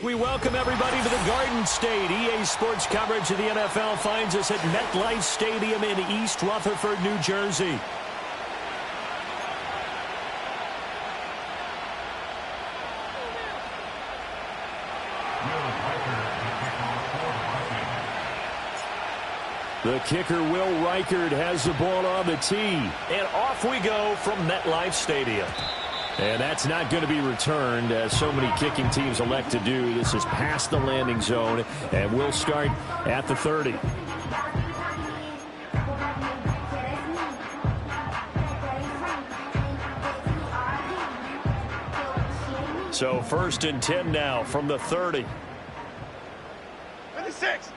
We welcome everybody to the Garden State. EA Sports coverage of the NFL finds us at MetLife Stadium in East Rutherford, New Jersey. The kicker, Will Reichard, has the ball on the tee. And off we go from MetLife Stadium. And that's not going to be returned, as so many kicking teams elect to do. This is past the landing zone, and we'll start at the 30. So 1st and 10 now from the 30. 56.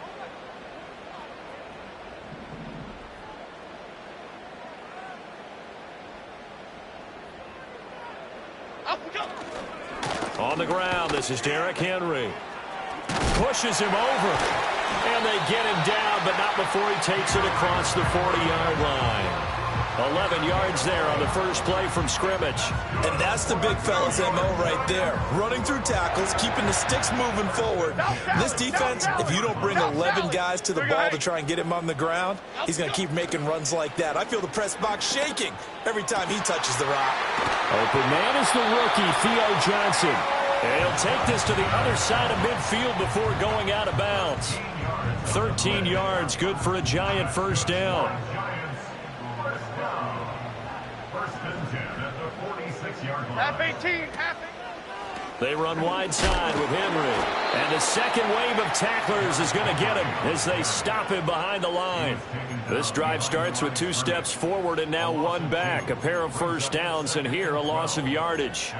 On the ground, this is Derrick Henry. Pushes him over. And they get him down, but not before he takes it across the 40-yard line. 11 yards there on the first play from scrimmage. And that's the big fella's MO right there. Running through tackles, keeping the sticks moving forward. This defense, if you don't bring 11 guys to the ball to try and get him on the ground, he's going to keep making runs like that. I feel the press box shaking every time he touches the rock. Open man is the rookie, Theo Johnson. And he'll take this to the other side of midfield before going out of bounds. 13 yards, good for a Giant first down. Half 18, half 18. They run wide side with Henry. And the second wave of tacklers is going to get him as they stop him behind the line. This drive starts with 2 steps forward and now 1 back. A pair of first downs, and here a loss of yardage.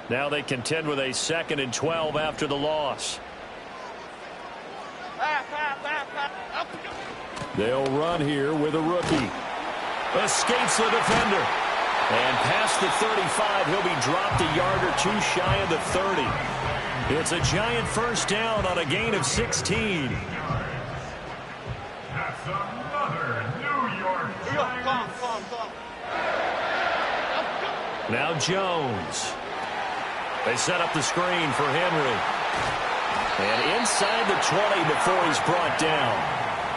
Now they contend with a 2nd and 12 after the loss. They'll run here with a rookie. Escapes the defender. And past the 35, he'll be dropped a yard or 2 shy of the 30. It's a Giant first down on a gain of 16. That's another New York Giants. Now Jones. They set up the screen for Henry. And inside the 20 before he's brought down.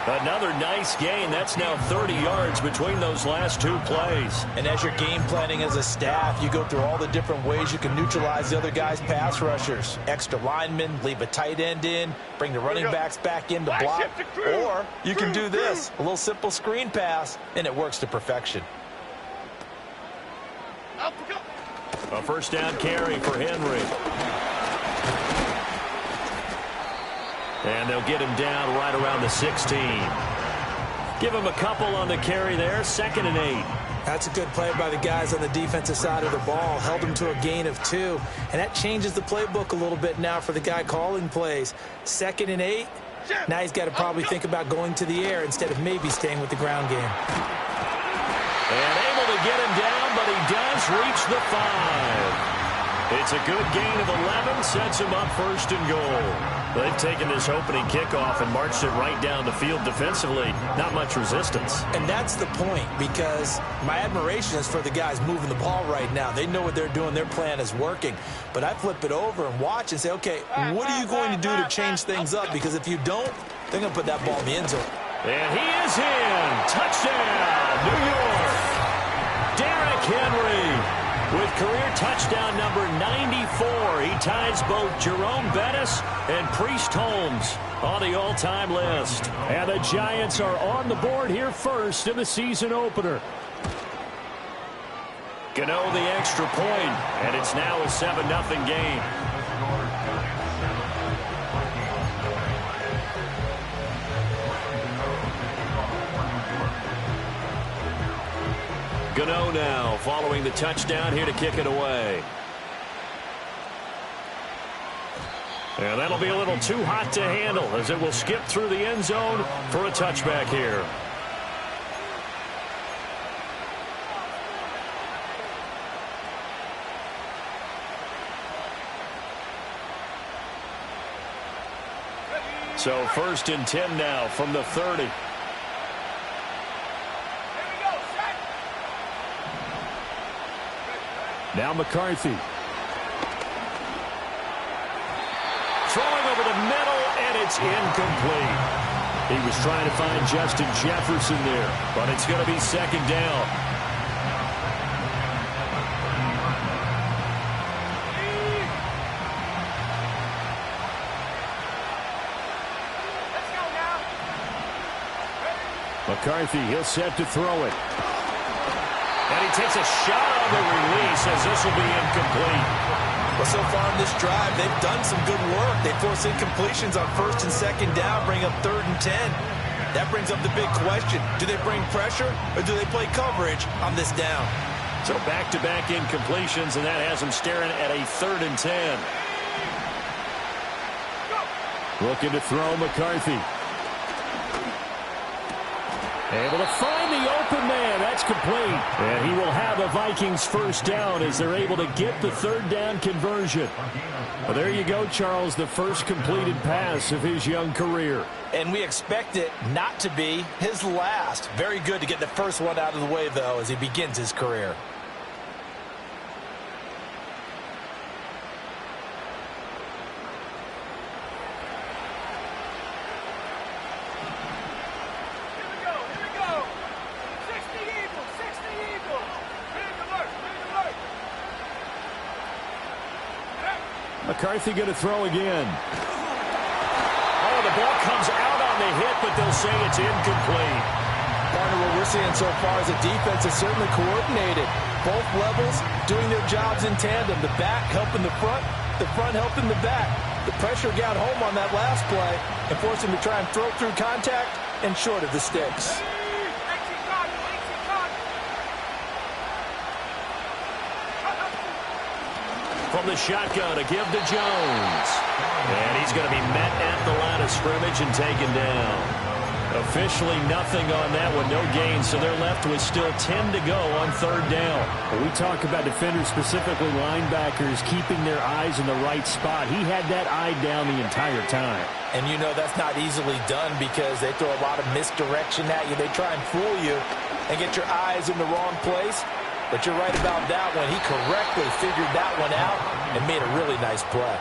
Another nice gain. That's now 30 yards between those last 2 plays. And as you're game planning as a staff, you go through all the different ways you can neutralize the other guy's pass rushers. Extra linemen, leave a tight end in, bring the running backs back in to block. Or you can do this, a little simple screen pass, and it works to perfection. A first down carry for Henry. And they'll get him down right around the 16. Give him a couple on the carry there. 2nd and 8. That's a good play by the guys on the defensive side of the ball. Held him to a gain of 2. And that changes the playbook a little bit now for the guy calling plays. 2nd and 8. Now he's got to probably think about going to the air instead of maybe staying with the ground game. And able to get him down, but he does reach the 5. It's a good gain of 11, sets him up 1st and goal. They've taken this opening kickoff and marched it right down the field defensively. Not much resistance. And that's the point, because my admiration is for the guys moving the ball right now. They know what they're doing. Their plan is working. But I flip it over and watch and say, okay, what are you going to do to change things up? Because if you don't, they're going to put that ball in the end zone. And he is in. Touchdown, New York. Derrick Henry. With career touchdown number 94, he ties both Jerome Bettis and Priest Holmes on the all-time list. And the Giants are on the board here first in the season opener. Gano the extra point, and it's now a 7-0 game. Gano now following the touchdown here to kick it away. And that'll be a little too hot to handle as it will skip through the end zone for a touchback here. So 1st and 10 now from the 30. Now McCarthy. over the middle, and it's incomplete. He was trying to find Justin Jefferson there, but it's going to be second down. McCarthy, he'll set to throw it. And he takes a shot on the release as this will be incomplete. Well, so far in this drive, they've done some good work. They force incompletions on first and second down, bring up 3rd and 10. That brings up the big question. Do they bring pressure or do they play coverage on this down? So back-to-back incompletions, and that has them staring at a 3rd and 10. Looking to throw McCarthy. Able to find the open man. That's complete. And he will have a Vikings first down as they're able to get the 3rd down conversion. Well, there you go, Charles, the first completed pass of his young career. And we expect it not to be his last. Very good to get the first one out of the way, though, as he begins his career. McCarthy going to throw again. Oh, the ball comes out on the hit, but they'll say it's incomplete. Partner, what we're seeing so far is the defense is certainly coordinated. Both levels doing their jobs in tandem. The back helping the front helping the back. The pressure got home on that last play and forced him to try and throw through contact and short of the sticks. From the shotgun, a give to Jones. And he's going to be met at the line of scrimmage and taken down. Officially nothing on that one, no gain, so they're left with still 10 to go on 3rd down. When we talk about defenders, specifically linebackers, keeping their eyes in the right spot. He had that eye down the entire time. And you know that's not easily done because they throw a lot of misdirection at you. They try and fool you and get your eyes in the wrong place. But you're right about that one. He correctly figured that one out and made a really nice play.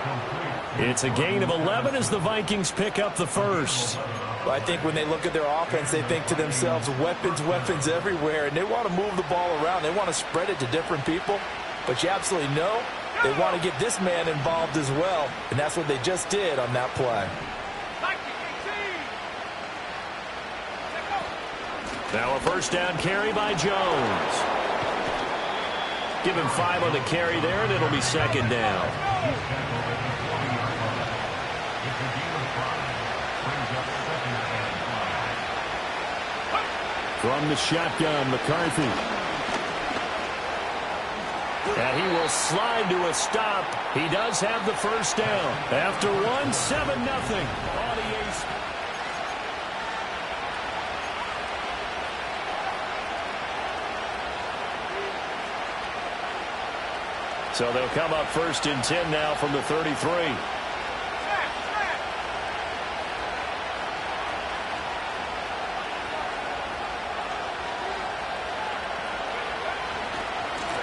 It's a gain of 11 as the Vikings pick up the first. Well, I think when they look at their offense, they think to themselves, weapons, weapons everywhere, and they want to move the ball around. They want to spread it to different people. But you absolutely know they want to get this man involved as well, and that's what they just did on that play. Now a first down carry by Jones. Give him 5 on the carry there, and it'll be second down. From the shotgun, McCarthy. And he will slide to a stop. He does have the first down. After 7-0 on the ace. So they'll come up 1st and 10 now from the 33.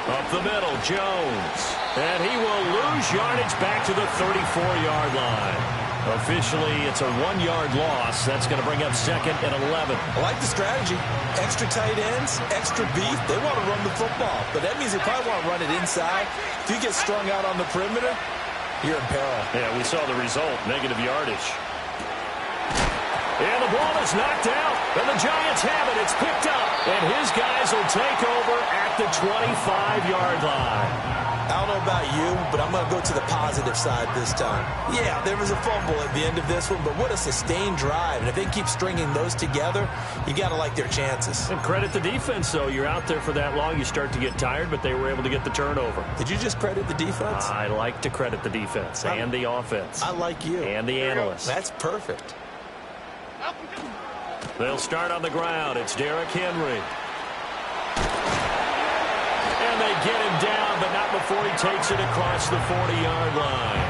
Up the middle, Jones. And he will lose yardage back to the 34-yard line. Officially, it's a 1-yard loss. That's going to bring up 2nd and 11. I like the strategy. Extra tight ends, extra beef. They want to run the football, but that means they probably want to run it inside. If you get strung out on the perimeter, you're in peril. Yeah, we saw the result, negative yardage. And the ball is knocked out, and the Giants have it. It's picked up, and his guys will take over at the 25-yard line. I don't know about you, but I'm going to go to the positive side this time. Yeah, there was a fumble at the end of this one, but what a sustained drive. And if they keep stringing those together, you got to like their chances. And credit the defense, though. You're out there for that long, you start to get tired, but they were able to get the turnover. Did you just credit the defense? I like to credit the defense and the offense. I like you. And the analysts. That's perfect. They'll start on the ground. It's Derrick Henry. And they get him down, but not before he takes it across the 40-yard line.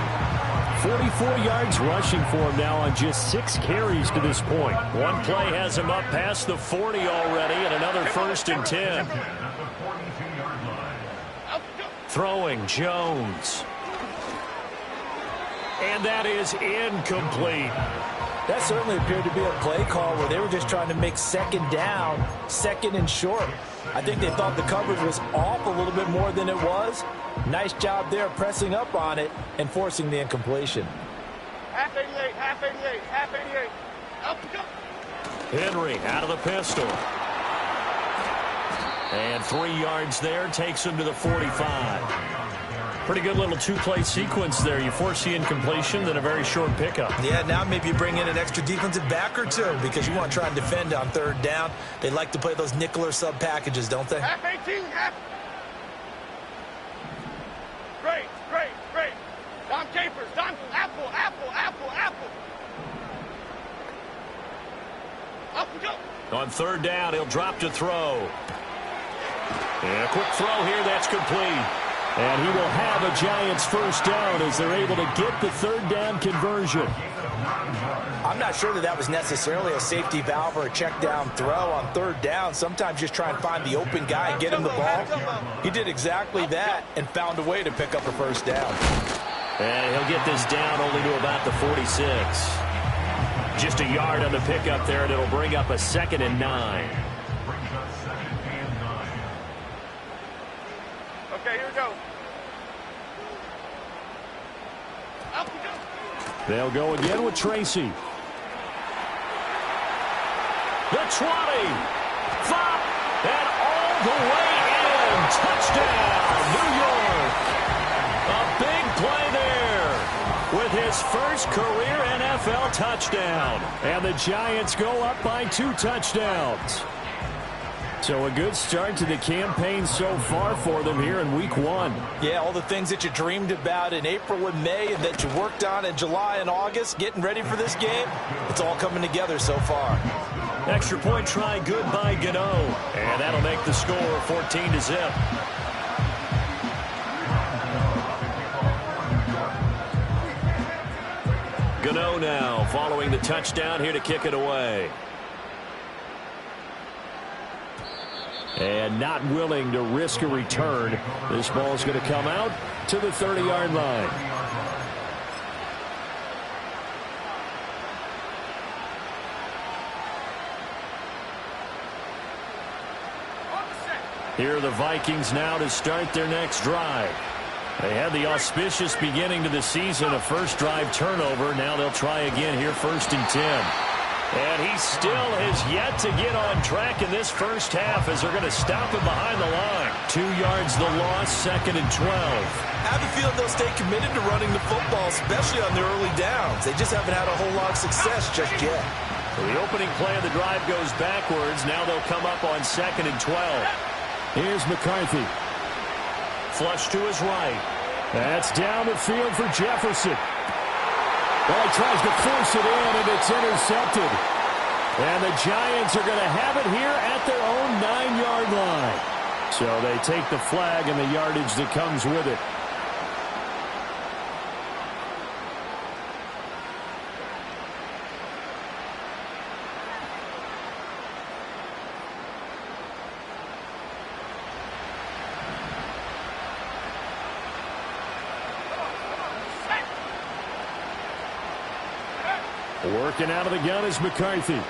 44 yards rushing for him now on just 6 carries to this point. One play has him up past the 40 already, and another 1st and 10. Throwing Jones. And that is incomplete. That certainly appeared to be a play call where they were just trying to make second down, second and short. I think they thought the coverage was off a little bit more than it was. Nice job there pressing up on it and forcing the incompletion. Half 88, half 88, half 88. Up we go. Henry out of the pistol. And 3 yards there, takes him to the 45. Pretty good little two-play sequence there. You force the incompletion, then a very short pickup. Yeah, now maybe you bring in an extra defensive back or two because you want to try and defend on third down. They like to play those nickel or sub packages, don't they? Half 18, half. Great, great, great. Dom Capers, Dom, apple, apple, apple, apple. Up we go. On third down, he'll drop to throw. And a quick throw here, that's complete. And he will have a Giants first down as they're able to get the third down conversion. I'm not sure that was necessarily a safety valve or a check down throw on third down. Sometimes just try and find the open guy and get him the ball. He did exactly that and found a way to pick up a first down. And he'll get this down only to about the 46. Just a yard on the pickup there, and it'll bring up a 2nd and 9. Okay, here we go. Up we go. They'll go again with Tracy. The 20. 5. And all the way in. Touchdown, New York. A big play there with his first career NFL touchdown. And the Giants go up by 2 touchdowns. So a good start to the campaign so far for them here in week 1. Yeah, all the things that you dreamed about in April and May and that you worked on in July and August, getting ready for this game, it's all coming together so far. Extra point try good by Gano. And that'll make the score 14-0. Gano now following the touchdown here to kick it away. And not willing to risk a return. This ball's going to come out to the 30-yard line. Here are the Vikings now to start their next drive. They had the auspicious beginning to the season, a first drive turnover. Now they'll try again here, 1st and 10. And he still has yet to get on track in this first half as they're going to stop him behind the line. 2 yards the loss, 2nd and 12. I have a feeling they'll stay committed to running the football, especially on their early downs. They just haven't had a whole lot of success just yet. So the opening play of the drive goes backwards. Now they'll come up on 2nd and 12. Here's McCarthy. Flush to his right. That's down the field for Jefferson. Well, he tries to force it in, and it's intercepted. And the Giants are going to have it here at their own 9-yard line. So they take the flag and the yardage that comes with it. Working out of the gun is McCarthy.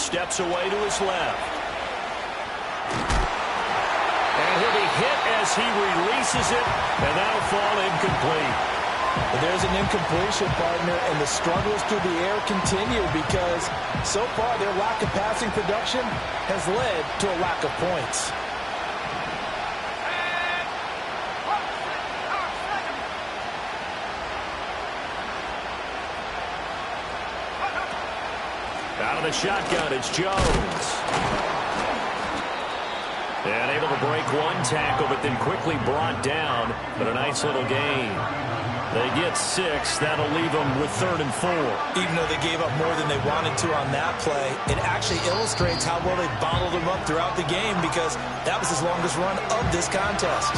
Steps away to his left. And he'll be hit as he releases it, and that'll fall incomplete. But there's an incompletion, partner, and the struggles through the air continue because so far their lack of passing production has led to a lack of points. Out of the shotgun, it's Jones. And able to break one tackle, but then quickly brought down. But a nice little gain. They get 6. That'll leave them with 3rd and 4. Even though they gave up more than they wanted to on that play, it actually illustrates how well they bottled them up throughout the game because that was his longest run of this contest.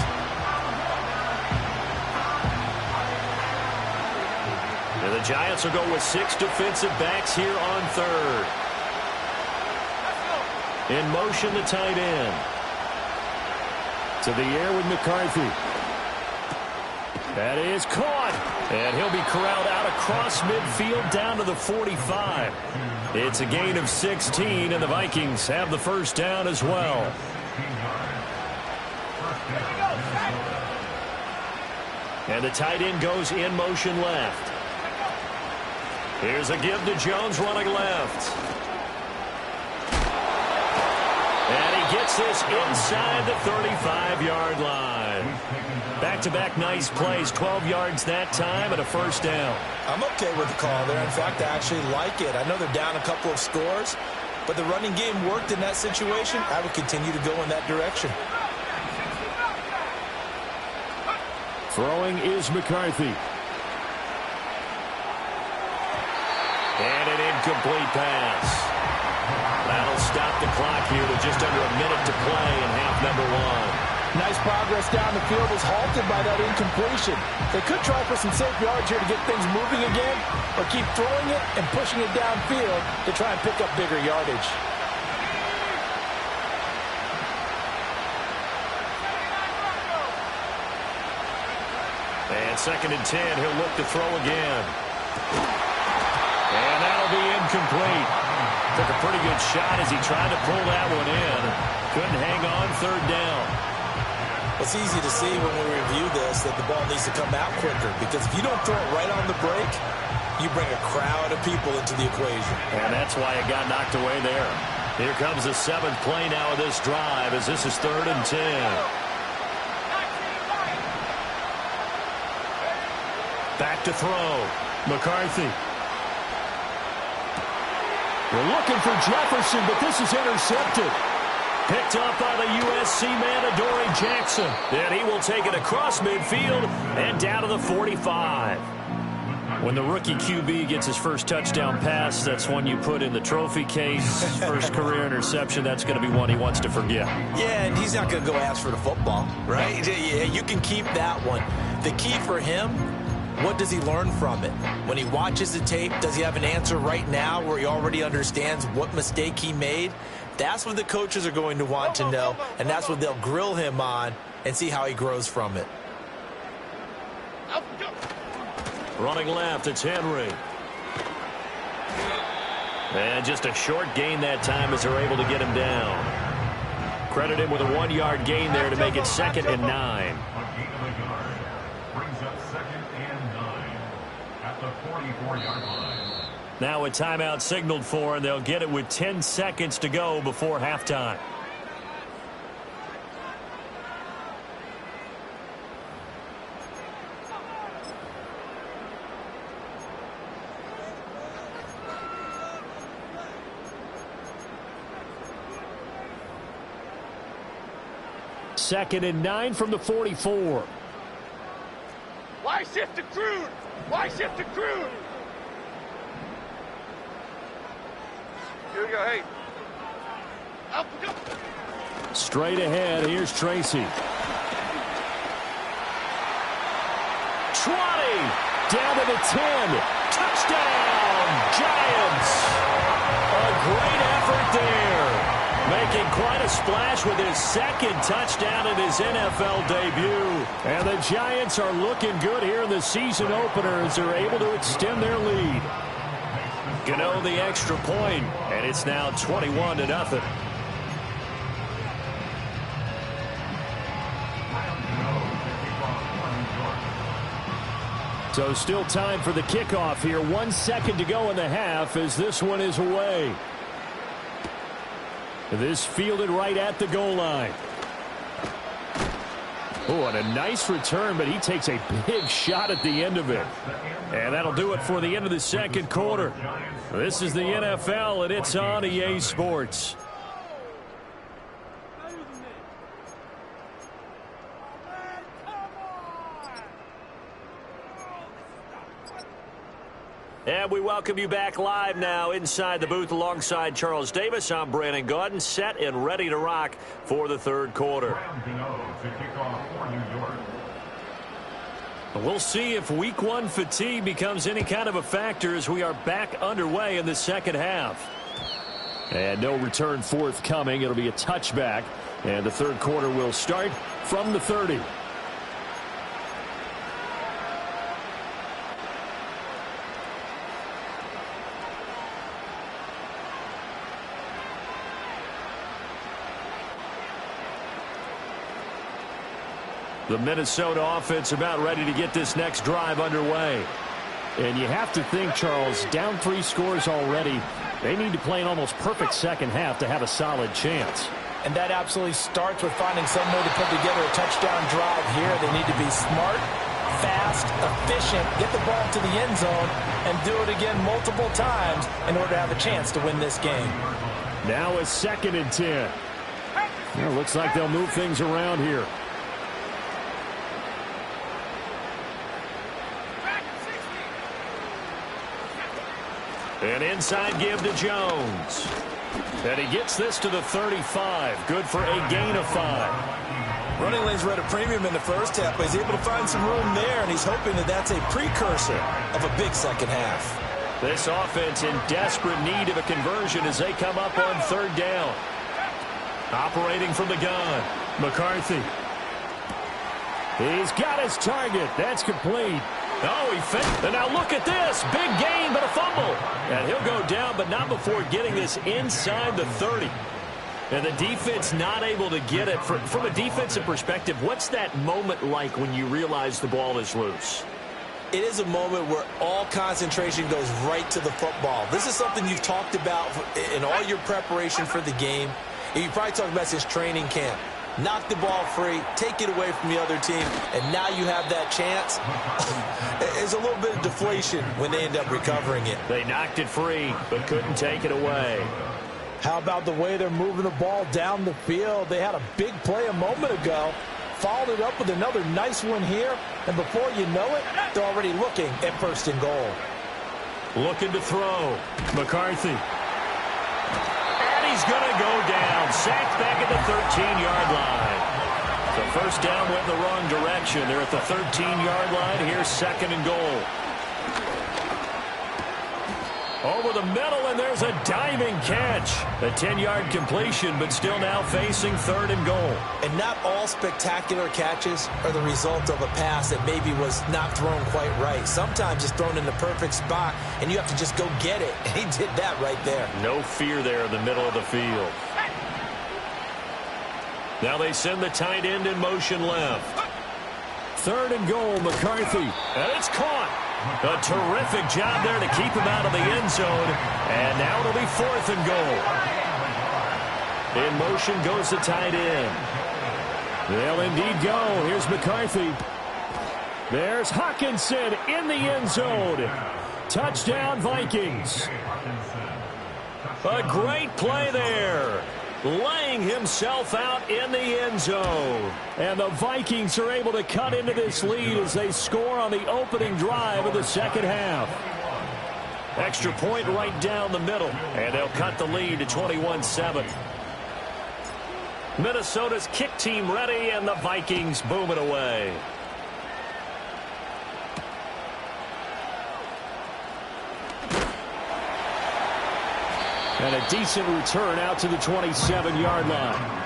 And the Giants will go with 6 defensive backs here on 3rd. In motion, the tight end. To the air with McCarthy. That is caught. And he'll be corralled out across midfield down to the 45. It's a gain of 16, and the Vikings have the first down as well. And the tight end goes in motion left. Here's a give to Jones running left. And he gets this inside the 35-yard line. Back-to-back nice plays, 12 yards that time and a first down. I'm okay with the call there. In fact, I actually like it. I know they're down a couple of scores, but the running game worked in that situation. I would continue to go in that direction. Throwing is McCarthy. And an incomplete pass. That'll stop the clock here with just under a minute to play in half number one. Nice progress down the field was halted by that incompletion. They could try for some safe yards here to get things moving again, or keep throwing it and pushing it downfield to try and pick up bigger yardage. And 2nd and 10, he'll look to throw again. And that'll be incomplete. Took a pretty good shot as he tried to pull that one in. Couldn't hang on, 3rd down. It's easy to see when we review this that the ball needs to come out quicker, because if you don't throw it right on the break, you bring a crowd of people into the equation. And that's why it got knocked away there. Here comes the 7th play now of this drive as this is 3rd and 10. Back to throw. McCarthy. We're looking for Jefferson, but this is intercepted. Picked up by the USC man, Adoree Jackson. Then he will take it across midfield and down to the 45. When the rookie QB gets his first touchdown pass, that's one you put in the trophy case. First career interception, that's going to be one he wants to forget. Yeah, and he's not going to go ask for the football, right? Yeah, you can keep that one. The key for him, what does he learn from it? When he watches the tape, does he have an answer right now where he already understands what mistake he made? That's what the coaches are going to want to know, and that's what they'll grill him on and see how he grows from it. Running left, it's Henry. And just a short gain that time as they're able to get him down. Credit him with a 1-yard gain there to make it 2nd and 9. Brings up 2nd and 9 at the 44-yard line. Now a timeout signaled for, and they'll get it with 10 seconds to go before halftime. Second and 9 from the 44. Why shift to Crude? Why shift to Crude? Here we go, hey. Up, go. Straight ahead, here's Tracy. 20, down to the 10. Touchdown, Giants. A great effort there. Making quite a splash with his 2nd touchdown in his NFL debut. And the Giants are looking good here in the season opener as they're able to extend their lead. Gano the extra point, and it's now 21-0. So still time for the kickoff here. 1 second to go in the half as this one is away. This fielded right at the goal line. Oh, and a nice return, but he takes a big shot at the end of it. And that'll do it for the end of the 2nd quarter. This is the NFL, and it's on EA Sports. And we welcome you back live now inside the booth alongside Charles Davis. I'm Brandon Gaudin, set and ready to rock for the 3rd quarter. We'll see if week 1 fatigue becomes any kind of a factor as we are back underway in the 2nd half. And no return forthcoming. It'll be a touchback. And the 3rd quarter will start from the 30. The Minnesota offense about ready to get this next drive underway. And you have to think, Charles, down 3 scores already. They need to play an almost perfect second half to have a solid chance. And that absolutely starts with finding some way to put together a touchdown drive here. They need to be smart, fast, efficient, get the ball to the end zone, and do it again multiple times in order to have a chance to win this game. Now a 2nd and 10. Well, looks like they'll move things around here. An inside give to Jones. And he gets this to the 35. Good for a gain of 5. Running lanes were at a premium in the first half, but he's able to find some room there, and he's hoping that that's a precursor of a big second half. This offense in desperate need of a conversion as they come up on 3rd down. Operating from the gun, McCarthy. He's got his target. That's complete. Oh, he faked. And now look at this. Big gain, but a fumble. And he'll go down, but not before getting this inside the 30. And the defense not able to get it. From a defensive perspective, what's that moment like when you realize the ball is loose? It is a moment where all concentration goes right to the football. This is something you've talked about in all your preparation for the game. You probably talked about since training camp. Knock the ball free, take it away from the other team, and now you have that chance. There's a little bit of deflation when they end up recovering it. They knocked it free, but couldn't take it away. How about the way they're moving the ball down the field? They had a big play a moment ago, followed it up with another nice one here, and before you know it, they're already looking at 1st and goal. Looking to throw. McCarthy. He's going to go down. Sacked back at the 13-yard line. The first down went in the wrong direction. They're at the 13-yard line. Here's 2nd and goal. Over the middle, and there's a diving catch. A 10-yard completion, but still now facing 3rd and goal. And not all spectacular catches are the result of a pass that maybe was not thrown quite right. Sometimes it's thrown in the perfect spot, and you have to just go get it. And he did that right there. No fear there in the middle of the field. Now they send the tight end in motion left. 3rd and goal, McCarthy. And it's caught. A terrific job there to keep him out of the end zone. And now it'll be 4th and goal. In motion goes the tight end. They'll indeed go. Here's McCarthy. There's Hawkinson in the end zone. Touchdown, Vikings. A great play there. Laying himself out in the end zone. And the Vikings are able to cut into this lead as they score on the opening drive of the second half. Extra point right down the middle. And they'll cut the lead to 21-7. Minnesota's kick team ready, and the Vikings boom it away. And a decent return out to the 27-yard line.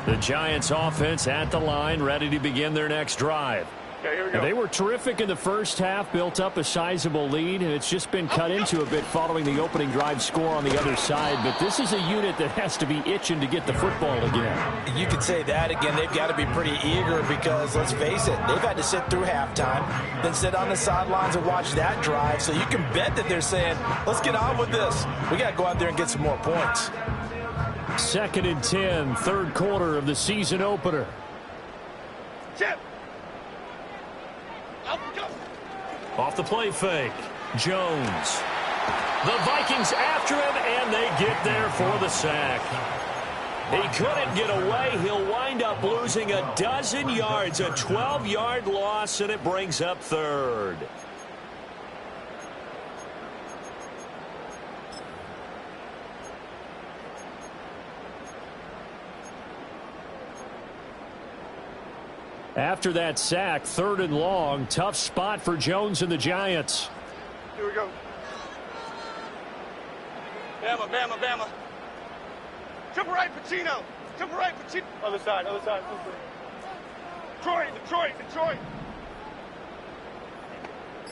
The Giants offense at the line, ready to begin their next drive. Okay, here we go. They were terrific in the first half, built up a sizable lead, and it's just been cut into a bit following the opening drive score on the other side. But this is a unit that has to be itching to get the football again. You could say that again. They've got to be pretty eager because, let's face it, they've had to sit through halftime, then sit on the sidelines and watch that drive. So you can bet that they're saying, let's get on with this. We got to go out there and get some more points. 2nd and 10, 3rd quarter of the season opener. Chip. Off the play fake. Jones. The Vikings after him, and they get there for the sack. He couldn't get away. He'll wind up losing a dozen yards, a 12-yard loss, and it brings up 3rd. After that sack, 3rd and long, tough spot for Jones and the Giants. Here we go. Bama, Bama, Bama. Triple right, Pacino. Triple right, Pacino. Other side, other side. Detroit, Detroit, Detroit.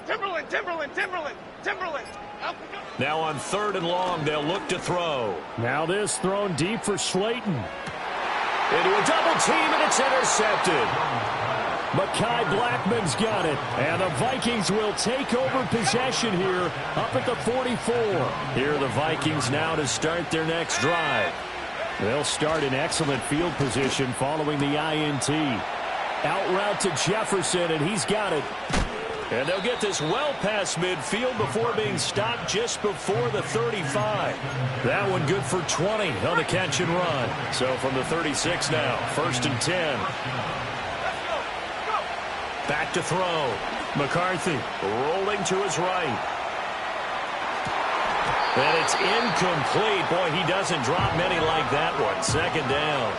Timberland, Timberland, Timberland, Timberland. Up we go. Now on 3rd and long, they'll look to throw. Now this thrown deep for Slayton. Into a double team, and it's intercepted. Mekhi Blackman's got it. And the Vikings will take over possession here up at the 44. Here are the Vikings now to start their next drive. They'll start in excellent field position following the INT. Out route to Jefferson, and he's got it. And they'll get this well past midfield before being stopped just before the 35. That one good for 20 on the catch and run. So from the 36 now, 1st and 10. Back to throw. McCarthy rolling to his right. And it's incomplete. Boy, he doesn't drop many like that one. 2nd down.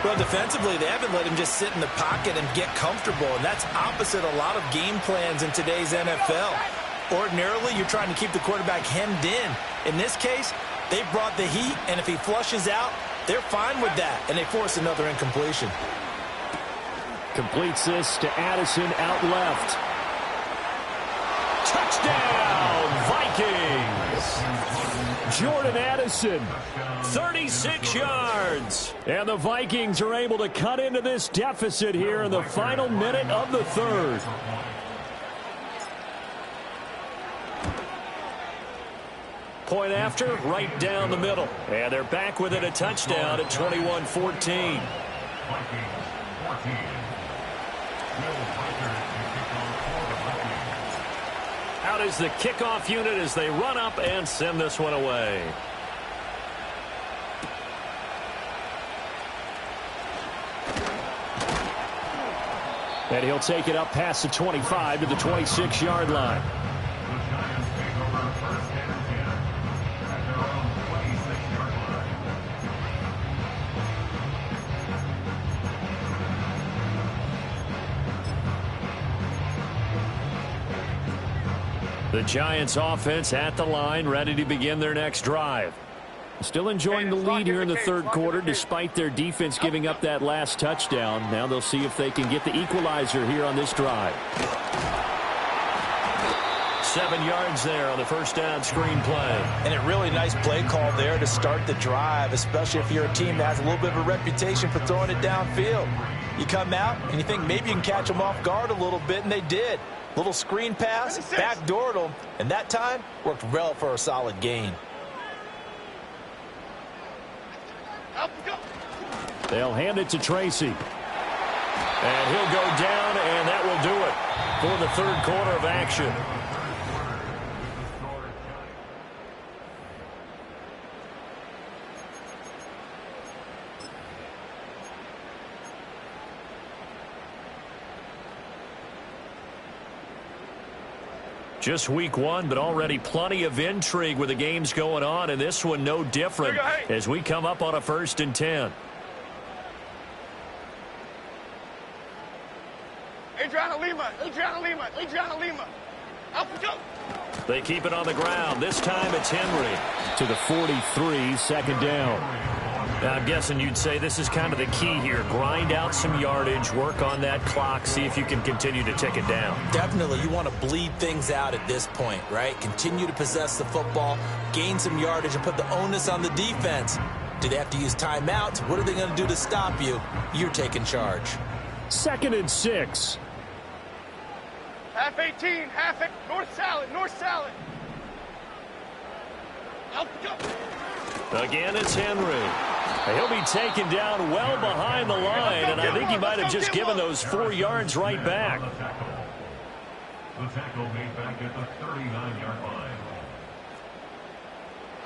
Well, defensively, they haven't let him just sit in the pocket and get comfortable, and that's opposite a lot of game plans in today's NFL. Ordinarily, you're trying to keep the quarterback hemmed in. In this case, they brought the heat, and if he flushes out, they're fine with that, and they force another incompletion. Completes this to Addison out left. Touchdown, Vikings! Jordan Addison, 36 yards. And the Vikings are able to cut into this deficit here in the final minute of the 3rd. Point after, right down the middle. And they're back within a touchdown at 21-14. Out is the kickoff unit as they run up and send this one away. And he'll take it up past the 25 to the 26-yard line. The Giants offense at the line, ready to begin their next drive. Still enjoying the lead here in the 3rd quarter despite their defense giving up that last touchdown. Now they'll see if they can get the equalizer here on this drive. 7 yards there on the 1st down screen play. And a really nice play call there to start the drive, especially if you're a team that has a little bit of a reputation for throwing it downfield. You come out and you think maybe you can catch them off guard a little bit, and they did. Little screen pass, backdoored them, and that time worked well for a solid gain. They'll hand it to Tracy. And he'll go down, and that will do it for the 3rd quarter of action. Just week 1, but already plenty of intrigue with the games going on, and this one no different as we come up on a 1st and 10. Adriana Lima, Adriana Lima, Adriana Lima. Up we go. They keep it on the ground. This time it's Henry to the 43, 2nd down. Now, I'm guessing you'd say this is kind of the key here. Grind out some yardage, work on that clock, see if you can continue to tick it down. Definitely, you want to bleed things out at this point, right? Continue to possess the football, gain some yardage, and put the onus on the defense. Do they have to use timeouts? What are they going to do to stop you? You're taking charge. 2nd and 6. Half 18, half 8. North salad, north salad. Up we go. Again, it's Henry. He'll be taken down well behind the line, and I think he might have just given those 4 yards right back. The tackle made back at the 39-yard line.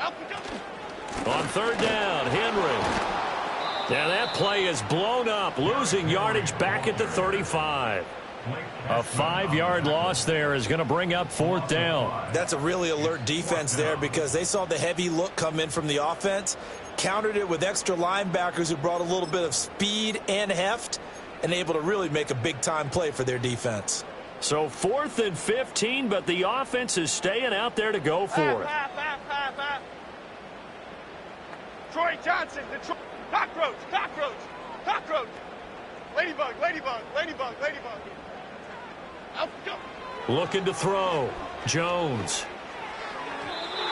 Up we go. On 3rd down, Henry. And that play is blown up, losing yardage back at the 35. A 5-yard loss there is going to bring up 4th down. That's a really alert defense there because they saw the heavy look come in from the offense, countered it with extra linebackers who brought a little bit of speed and heft, and able to really make a big-time play for their defense. So 4th and 15, but the offense is staying out there to go for it. Troy Johnson, the cockroach, cockroach, cockroach. Ladybug, ladybug, ladybug, ladybug. Up, go. Looking to throw. Jones.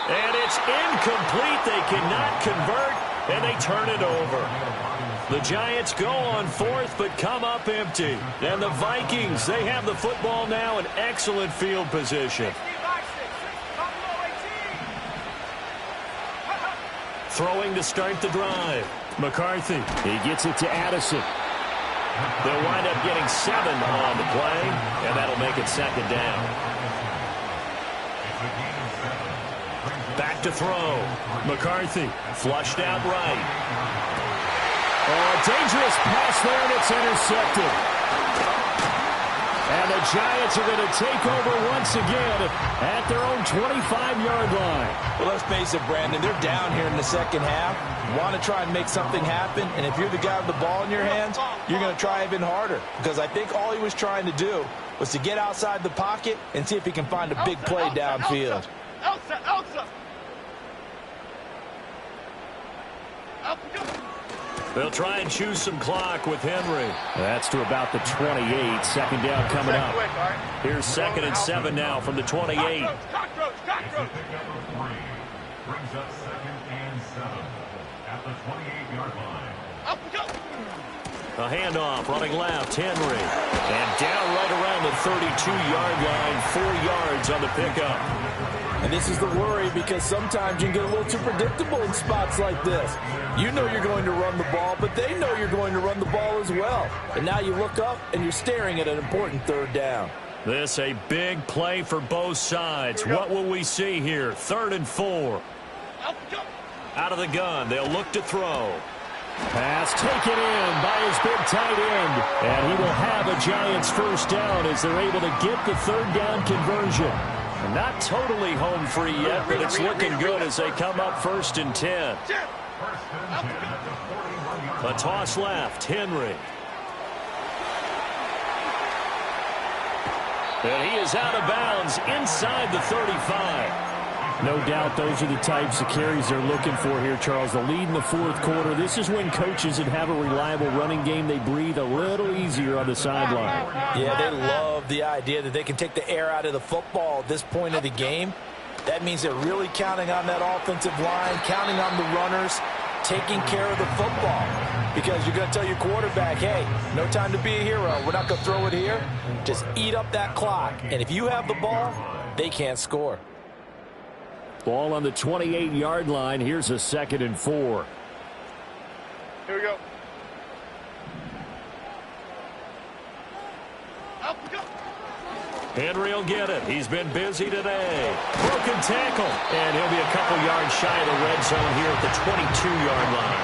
And it's incomplete. They cannot convert, and they turn it over. The Giants go on fourth, but come up empty. And the Vikings, they have the football now in excellent field position. Throwing to start the drive. McCarthy. He gets it to Addison. They'll wind up getting 7 on the play, and that'll make it second down. Back to throw. McCarthy flushed out right. Oh, dangerous pass there, and it's intercepted. And the Giants are going to take over once again at their own 25-yard line. Well, let's face it, Brandon, they're down here in the second half. You want to try and make something happen, and if you're the guy with the ball in your hands, you're going to try even harder. Because I think all he was trying to do was to get outside the pocket and see if he can find a big play downfield. They'll try and choose some clock with Henry. That's to about the 28. Second down coming up. Here's 2nd and 7 now from the 28. Brings up 2nd and 7 at the 28-yard line. A handoff, running left, Henry. And down right around the 32-yard line, 4 yards on the pickup. And this is the worry, because sometimes you can get a little too predictable in spots like this. You know you're going to run the ball, but they know you're going to run the ball as well. And now you look up, and you're staring at an important 3rd down. This a big play for both sides. What will we see here? 3rd and 4. Out of the gun, they'll look to throw. Pass taken in by his big tight end. And he will have a Giants first down as they're able to get the 3rd down conversion. Not totally home free yet, but it's looking good as they come up 1st and 10. A toss left, Henry. And he is out of bounds inside the 35. No doubt those are the types of carries they're looking for here, Charles. The lead in the 4th quarter. This is when coaches that have a reliable running game, they breathe a little easier on the sideline. Yeah, they love the idea that they can take the air out of the football at this point of the game. That means they're really counting on that offensive line, counting on the runners, taking care of the football. Because you're going to tell your quarterback, hey, no time to be a hero. We're not going to throw it here. Just eat up that clock. And if you have the ball, they can't score. Ball on the 28-yard line. Here's a 2nd and 4. Here we go. Henry will get it. He's been busy today. Broken tackle. And he'll be a couple yards shy of the red zone here at the 22-yard line.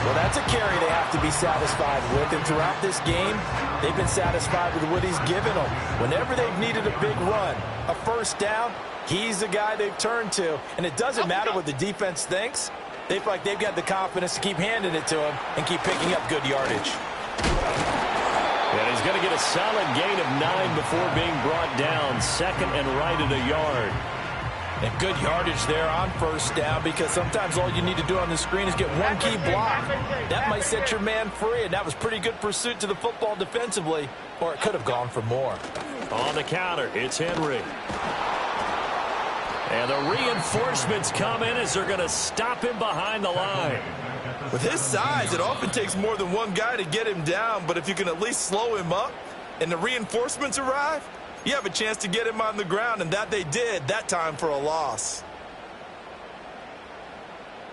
Well, that's a carry they have to be satisfied with. And throughout this game, they've been satisfied with what he's given them. Whenever they've needed a big run, a first down, he's the guy they've turned to. And it doesn't matter what the defense thinks. They feel like they've got the confidence to keep handing it to him and keep picking up good yardage. And he's going to get a solid gain of 9 before being brought down. 2nd and right at a yard. And good yardage there on first down, because sometimes all you need to do on the screen is get one key block. That might set your man free, and that was pretty good pursuit to the football defensively, or it could have gone for more. On the counter, it's Henry. And the reinforcements come in as they're going to stop him behind the line. With his size, it often takes more than one guy to get him down, but if you can at least slow him up and the reinforcements arrive, you have a chance to get him on the ground, and that they did, that time for a loss.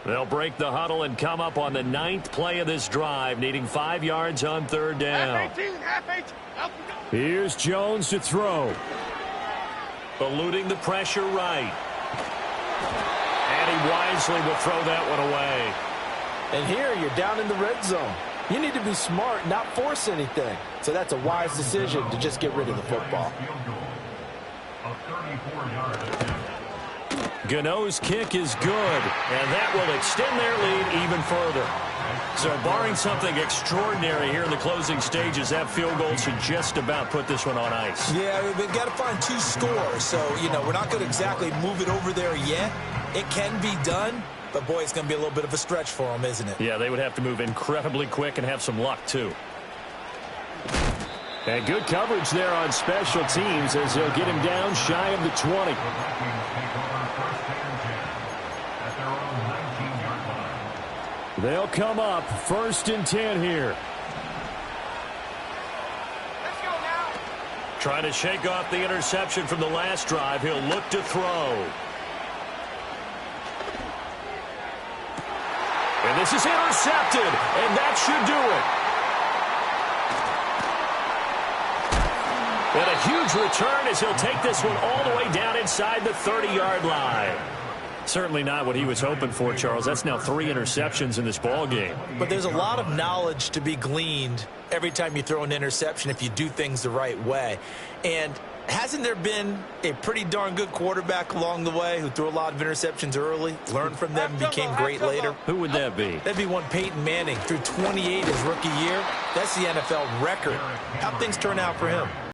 They'll break the huddle and come up on the 9th play of this drive, needing 5 yards on 3rd down. Here's Jones to throw. Eluding the pressure right. And he wisely will throw that one away. And here you're down in the red zone. You need to be smart, not force anything. So that's a wise decision to just get rid of the football. Gano's kick is good, and that will extend their lead even further. So barring something extraordinary here in the closing stages, that field goal should just about put this one on ice. Yeah, we've got to find 2 scores. So, we're not going to exactly move it over there yet. It can be done, but boy, it's going to be a little bit of a stretch for them, isn't it? Yeah, they would have to move incredibly quick and have some luck, too. And good coverage there on special teams as they'll get him down shy of the 20. They'll come up 1st and 10 here. Let's go now. Trying to shake off the interception from the last drive. He'll look to throw. And this is intercepted, and that should do it. And a huge return as he'll take this one all the way down inside the 30-yard line. Certainly not what he was hoping for, Charles. That's now 3 interceptions in this ball game. But there's a lot of knowledge to be gleaned every time you throw an interception if you do things the right way. And hasn't there been a pretty darn good quarterback along the way who threw a lot of interceptions early, learned from them, and became great later? Who would that be? That'd be one Peyton Manning. Threw 28 his rookie year. That's the NFL record. How'd things turn out for him?